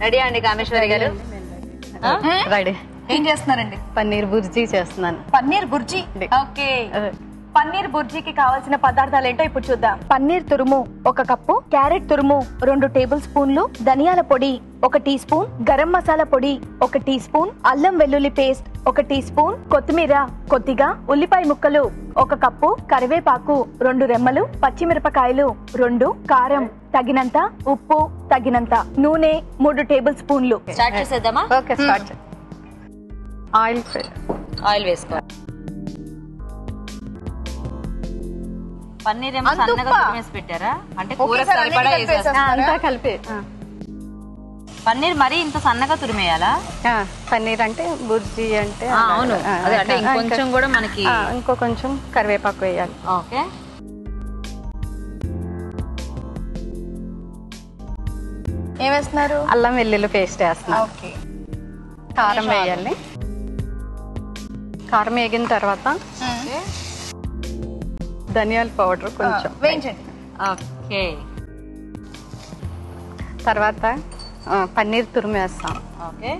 Ready అండి కామేశ్వరి గారు? Ready. ఏం చేస్తున్నారండి? పన్నీర్ బుర్జీ చేస్తున్నాను. పన్నీర్ బుర్జీ. ఓకే, పన్నీర్ బుర్జీకి కావాల్సిన పదార్థాలు ఏంటో ఇప్పుడు చూద్దాం. పన్నీర్ తురుము 1 కప్పు, క్యారెట్ తురుము 2 టేబుల్ స్పూన్లు, ధనియాల పొడి 1 టీ స్పూన్, గరం మసాలా పొడి 1 టీ స్పూన్, అల్లం వెల్లుల్లి పేస్ట్ 1 టీ స్పూన్, కొత్తిమీర కొద్దిగా, ఉల్లిపాయ ముక్కలు 1 కప్పు, కరివేపాకు 2 రెమ్మలు, పచ్చిమిరపకాయలు 2, కారం తగినంత, ఉప్పు తగినంత, నూనె 3 టేబుల్ స్పూన్లు. స్టార్ట్ చేసేద్దామా? Okay, start. ఆయిల్ వేసుకో. పన్నీర్ ఏమో సన్నగా తురిమేసి పెట్టారా? అంటే కూర సరిపడా అంతా కలిపి. పన్నీర్ మరి ఇంత సన్నగా తురిమేయాలా? పన్నీర్ అంటే బుర్జీ అంటే అవును, అదే అంటే ఇంకొంచెం కూడా మనకి ఇంకో కొంచెం కరివేపాకు వేయాలి. ఓకే, ఏం వేస్తున్నారు? అల్లం వెల్లుల్లి పేస్ట్ వేస్తున్నా. ఓకే, కారం వేయాలి. కారం వేగిన తర్వాత ధనియాల పౌడర్ కొంచెం వేయించండి. ఓకే, తర్వాత పన్నీర్ తురుము వేస్తాం. ఓకే,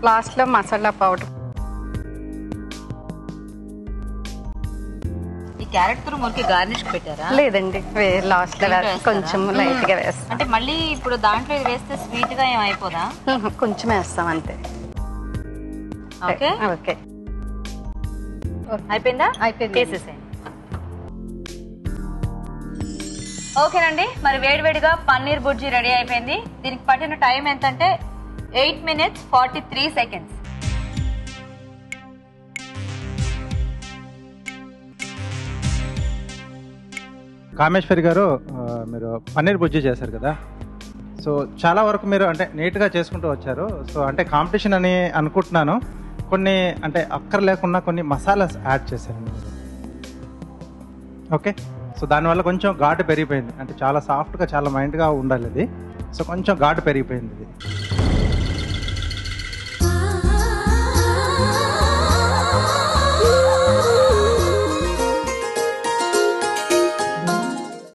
లాస్ట్ లో మసాలా పౌడర్. ఈ క్యారెట్ తురుము ఊరికి గార్నిష్ పెట్టారా? లేదండి, లాస్ట్ లో కొంచెం లైట్ గా వేస్తాం. అంటే మళ్ళీ ఇప్పుడు దాంట్లో ఇది వేస్తే స్వీట్ గా ఏం అయిపోదా? కొంచెం వేస్తాం అంతే. ఓకే, ఓకే, అయిపోయిందా? అయిపోయింది. వేసేసేయండి. ఓకేనండి, మరి వేడివేడిగా పన్నీర్ బుర్జీ రెడీ అయిపోయింది. దీనికి పట్టిన టైం ఎంతంటే 8 minutes 43 seconds. కామేశ్వరి గారు, మీరు పన్నీర్ బుర్జీ చేశారు కదా, సో చాలా వరకు మీరు అంటే నీట్గా చేసుకుంటూ వచ్చారు. సో అంటే కాంపిటీషన్ అని అనుకుంటున్నాను. కొన్ని అంటే అక్కర లేకుండా కొన్ని మసాలాస్ యాడ్ చేశారండి మీరు. ఓకే, సో దానివల్ల కొంచెం ఘాటు పెరిగిపోయింది. అంటే చాలా సాఫ్ట్గా చాలా మైండ్గా ఉండాలి అది. సో కొంచెం ఘాటు పెరిగిపోయింది.